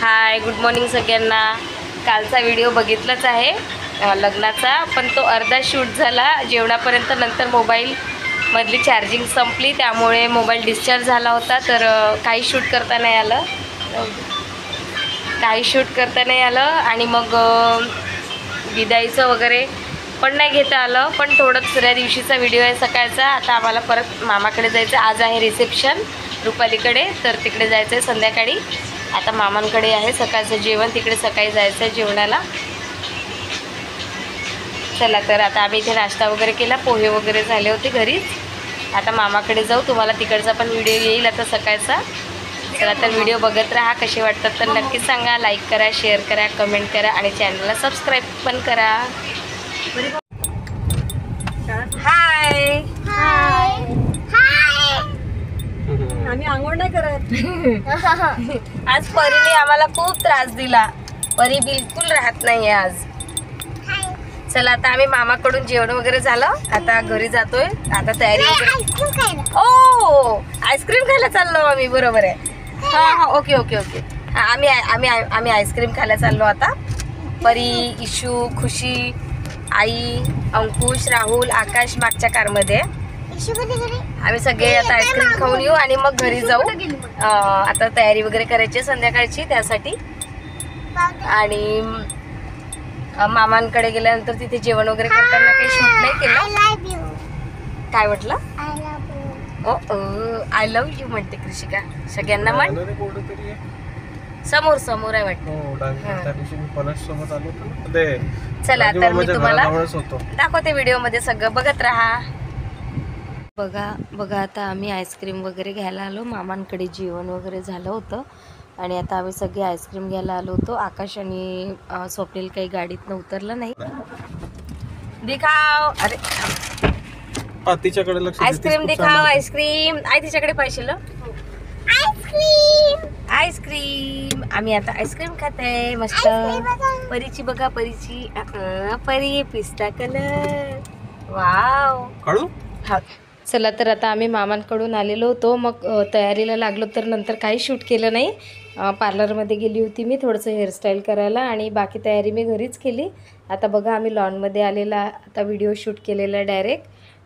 हाय, good morning सगळ्यांना। कालचा video बघितलाच आहे लग्नाचा, पण तो अर्धा शूट झाला जेवणापर्यंत। नंतर मोबाईलमधली चार्जिंग संपली, त्यामुळे मोबाईल डिस्चार्ज झाला होता, तर काही शूट करता नाही आलं आणि मग विदाईचं वगैरे पण नाही घेता आलं। पण थोडं दुसऱ्या दिवशीचा व्हिडिओ आहे सकाळचा। आता आम्हाला परत मामाकडे जायचं, आज आहे रिसेप्शन रुपालीकडे, तर तिकडे जायचं आहे संध्याकाळी। आता मामांकडे आहे सकाळचं जेवण, तिकडे सकाळी जायचं आहे जेवणाला। चला, तर आता आम्ही इथे नाश्ता वगैरे केला, पोहे वगैरे झाले होते घरीच। आता मामाकडे जाऊ, तुम्हाला तिकडचा पण व्हिडिओ येईल आता सकाळचा। चला, तर व्हिडिओ बघत राहा, कसे वाटतात तर नक्की सांगा। लाईक करा, शेअर करा, कमेंट करा आणि चॅनलला सबस्क्राईब पण करा। हाय हाय हाय। आम्ही आंघोळ नाही करत। आज परीने आम्हाला खूप त्रास दिला, परी बिलकुल राहत नाही आज। चला, आता आम्ही मामाकडून जेवण वगैरे झालं, आता घरी जातोय। आता तयारी वगैरे, ओ आईस्क्रीम खायला चाललो आम्ही, बरोबर आहे। हा, ओके ओके ओके। आम्ही आईस्क्रीम खायला चाललो आता। परी, इशू, खुशी, आई, अंकुश, राहुल, आकाश मागच्या कारमध्ये। आम्ही सगळे आता आईस्क्रीम खाऊन येऊ आणि मग घरी जाऊ। आता तयारी वगैरे करायची संध्याकाळची, त्यासाठी। आणि मामांकडे गेल्यानंतर तिथे जेवण वगैरे करताना काही शूट नाही केलं। काय म्हटलं? आय लव्ह यू म्हणते कृषिका, सगळ्यांना म्हण। समोर समोर आहे वाटतं। चला, तर मी तुम्हाला दाखवते व्हिडिओ मध्ये, सगळं बघत राहा। बघा आता आम्ही आईस्क्रीम वगैरे घ्यायला आलो। मामांकडे जेवण वगैरे झालं होतं आणि आता आम्ही सगळे आईस्क्रीम घ्यायला आलो होतो। आकाश आणि स्वप्नील काही गाडीतनं उतरलं नाही। दिखाव, अरे तिच्याकडे लक्ष, आईस्क्रीम दिखाव, आईस्क्रीम। आई तिच्याकडे पाहिजे आईस्क्रीम। आम्ही आता आईस्क्रीम खाते मस्त। परीची बघा, परीची परी पिस्ता कलर, वाव काढू। हा, चला, तर आता आम्ही मामांकडून आलेलो होतो, मग तयारीला लागलो, तर नंतर काही शूट केलं नाही। पार्लरमध्ये गेली होती मी थोडंसं हेअरस्टाईल करायला आणि बाकी तयारी मी घरीच केली। आता बघा, आम्ही लॉनमध्ये आलेला, आता व्हिडिओ शूट केलेला डायरेक्ट।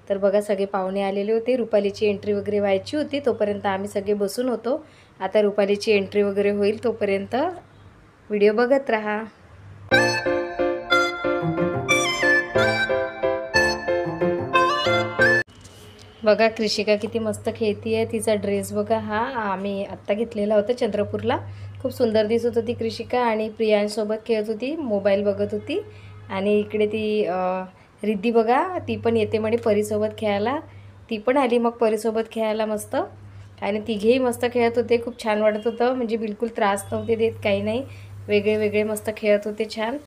तर बघा, सगळे पाहुणे आलेले होते, रुपालीची एंट्री वगैरे व्हायची होती, तोपर्यंत आम्ही सगळे बसून होतो। आता रुपालीची एंट्री वगैरे होईल, तोपर्यंत व्हिडिओ बघत राहा। बघा, कृषिका किती मस्त खेळती आहे। तिचा ड्रेस बघा, हा आम्ही आत्ता घेतलेला होता चंद्रपूरला। खूप सुंदर दिसत होती कृषिका आणि प्रियांसोबत खेळत होती, मोबाईल बघत होती। आणि इकडे ती रिद्धी बघा, ती पण येते म्हणे परीसोबत खेळायला। ती पण आली मग परीसोबत खेळायला मस्त, आणि तिघेही मस्त खेळत होते। खूप छान वाटत होतं, म्हणजे बिलकुल त्रास नव्हते देत, काही नाही, वेगळे वेगळे मस्त खेळत होते, छान।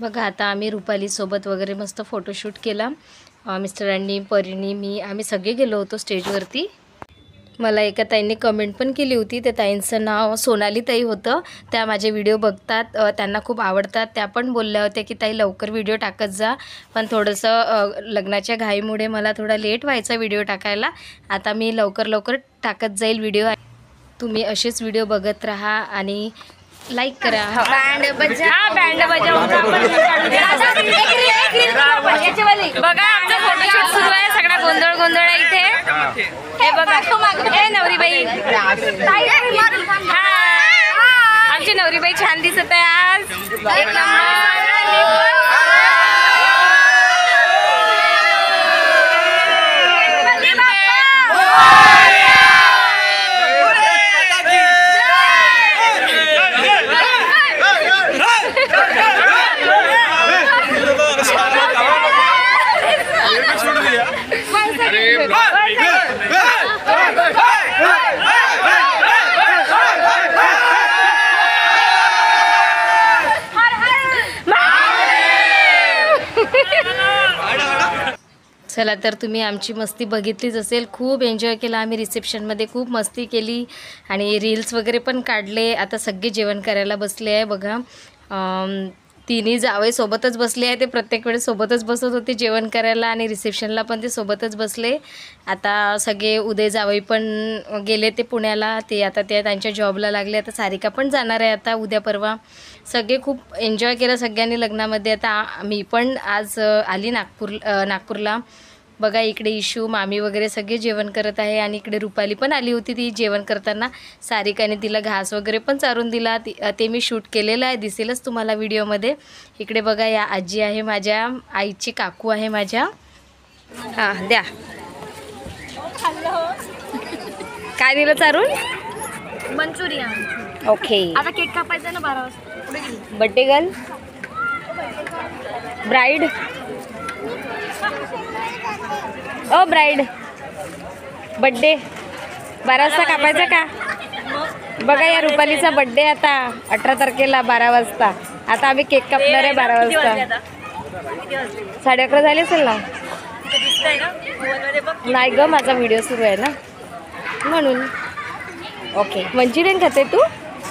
बघा आता आम्ही रुपालीसोबत वगैरे मस्त फोटोशूट केला. मिस्टरांनी, परीनी, मी, आम्ही सगळे गेलो होतो स्टेजवरती. मला एका ताईंनी कमेंट पण केली होती. त्या ताईंचं नाव सोनाली ताई होतं. त्या माझे व्हिडिओ बघतात, त्यांना खूप आवडतात. त्या पण बोलल्या होत्या की ताई लवकर व्हिडिओ टाकत जा, पण थोडंसं लग्नाच्या घाईमुळे मला थोडा लेट व्हायचा व्हिडिओ टाकायला. आता मी लवकर टाकत जाईल व्हिडिओ. तुम्ही असेच व्हिडिओ बघत राहा आणि लाईक करा. बँड बजाव. बघा आमचा फोटोशूट सुरू आहे. सगळा गोंधळ आहे इथे. हे बघा हे नवरीबाई. आमची नवरीबाई छान दिसत आहे आज. एक नंबर. चला तर तुम्ही आमची मस्ती बघितलीच असेल. खूप एन्जॉय केला आम्ही. रिसेप्शनमध्ये खूप मस्ती केली आणि रील्स वगैरे पण काढले. आता सगळे जेवण करायला बसले आहे. बघा तिन्ही जावई सोबतच बसले आहे. ते प्रत्येक वेळेस सोबतच बसत होते जेवण करायला आणि रिसेप्शनला पण ते सोबतच बसले. आता सगळे उदय जावई पण गेले ते पुण्याला. ते आता त्यांच्या जॉबला लागले. आता सारिका पण जाणार आहे आता उद्या परवा. सगळे खूप एन्जॉय केलं सगळ्यांनी लग्नामध्ये. आता मी पण आज आली नागपूरला. बघा इकडे इशू, मामी वगैरे सगळे जेवण करत आहे आणि इकडे रुपाली पण आली होती. ती जेवण करताना सारिकाने तिला घास वगैरे पण चारून दिला. ते मी शूट केलेलं आहे, दिसेलच तुम्हाला व्हिडिओमध्ये. इकडे बघा या आजी आहे माझ्या, आईची काकू आहे माझ्या. हां द्या. काय दिलं चारून? मंचुरियन. ओके. आता केक कापायचा ना 12 वाजता. बड्डे गर्ल, ब्राईड, ओ ब्राईड, बड्डे 12 वाजता कापायचा का? बघा या रुपालीचा बड्डे आता 18 तारखेला 12 वाजता. आता आम्ही केक कापणार आहे 12 वाजता. 11:30 झाले असेल ना? नाही ग, माझा व्हिडिओ सुरू आहे ना म्हणून. ओके. मंचुरियन खाते तू?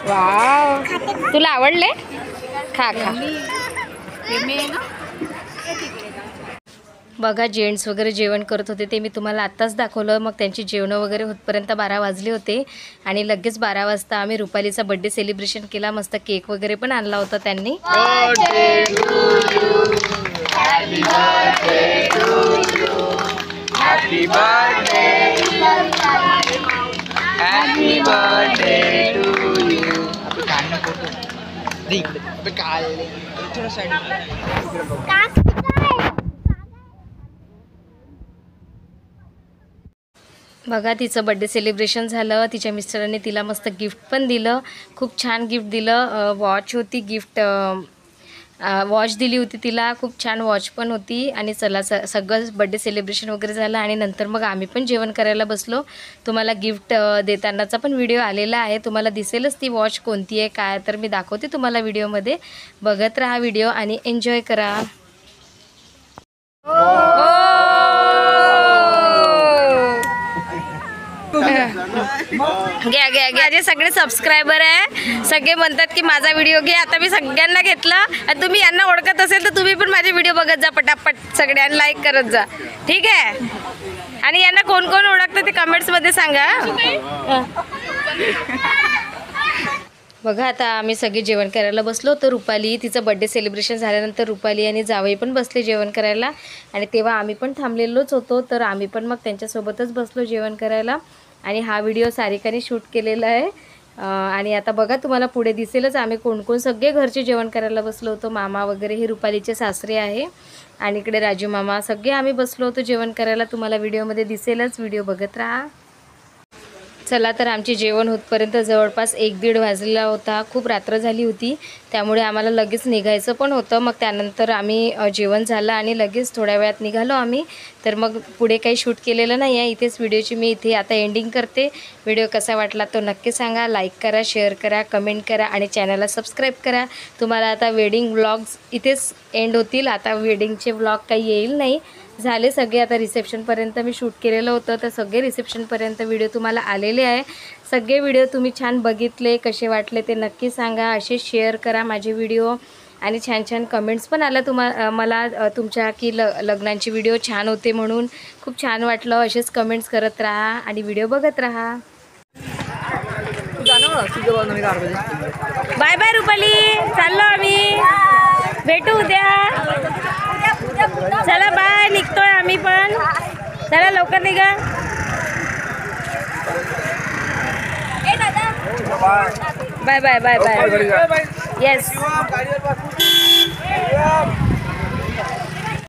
वाव, तुला आवडले? खा. बघा जेंट्स वगैरे जेवण करत होते ते मी तुम्हाला आत्ताच दाखवलं. मग त्यांची जेवणं वगैरे होतपर्यंत 12 वाजले होते आणि लगेच 12 वाजता आम्ही रुपालीचा बड्डे सेलिब्रेशन केला. मस्त केक वगैरे पण आणला होता त्यांनी. बघा तिचं बड्डे सेलिब्रेशन झालं. तिच्या मिस्टरांनी तिला मस्त गिफ्ट पण दिलं. खूप छान गिफ्ट दिलं. वॉच होती गिफ्ट, वॉच दिली होती तिला. खूप छान वॉच पण होती. आणि चला सगळं बड्डे सेलिब्रेशन वगैरे झालं आणि नंतर मग आम्ही पण जेवण करायला बसलो. तुम्हाला गिफ्ट देतानाचा पण व्हिडिओ आलेला आहे, तुम्हाला दिसेलच ती वॉच कोणती आहे काय. तर मी दाखवते तुम्हाला व्हिडिओमध्ये. बघत राहा व्हिडिओ आणि एन्जॉय करा. घ्या. माझे सगळे सबस्क्रायबर आहे, सगळे म्हणतात की माझा व्हिडिओ घे. आता मी सगळ्यांना घेतला. आणि तुम्ही यांना ओळखत असेल तर तुम्ही पण माझे व्हिडिओ बघत जा पटापट, सगळ्यांना लाईक करत जा, ठीक आहे. आणि यांना कोण कोण ओळखतं ते कमेंट्समध्ये सांगा. बघा आता आम्ही सगळे जेवण करायला बसलो. तर रुपाली, तिचं बड्डे सेलिब्रेशन झाल्यानंतर रुपाली आणि जावई पण बसले जेवण करायला. आणि तेव्हा आम्ही पण थांबलेलोच होतो. तर आम्ही पण मग त्यांच्यासोबतच बसलो जेवण करायला. आणि हा व्हिडिओ सारिकाने शूट केलेला आहे. आणि आता बघा तुम्हाला पुढे दिसेलच आम्ही कोण कोण सगळे घरचे जेवण करायला बसलो होतो. मामा वगैरे हे रुपालीचे सासरे आहे. आणि इकडे राजू मामा, सगळे आम्ही बसलो होतो जेवण करायला. तुम्हाला व्हिडिओमध्ये दिसेलच, व्हिडिओ बघत राहा. चला तर आमचे जेवण होतपर्यंत जवळपास 1-1:30 वाजलेला होता. खूप रात्र झाली होती, त्यामुळे आम्हाला लगेच निघायचं पण होतं. मग त्यानंतर आम्ही जेवण झालं आणि लगेच थोड्या वेळात निघालो आम्ही. तर मग पुढे काही शूट केलेलं नाही आहे. इथेच व्हिडिओची मी इथे आता एंडिंग करते. व्हिडिओ कसा वाटला तो नक्की सांगा. लाईक करा, शेअर करा, कमेंट करा आणि चॅनलला सबस्क्राईब करा. तुम्हाला आता वेडिंग व्लॉग्स इथेच एंड होतील. आता वेडिंगचे व्लॉग काही येईल नाही, झाले सगळे. आता रिसेप्शनपर्यंत मी शूट केलेलं होतं, तर सगळे रिसेप्शनपर्यंत व्हिडिओ तुम्हाला आलेले आहे. सगळे व्हिडिओ तुम्ही छान बघितले, कसे वाटले ते नक्की सांगा. असे शेअर करा माझे व्हिडिओ आणि छान छान कमेंट्स पण आल्या मला तुमच्या की लग्नांचे व्हिडिओ छान होते म्हणून. खूप छान वाटलं. असेच कमेंट्स करत राहा आणि व्हिडिओ बघत राहा. बाय बाय रुपाली, चाललो आम्ही, भेटू उद्या. चला बाय, निघतोय आम्ही पण. चला लवकर निघा. Bye bye bye bye. Yes.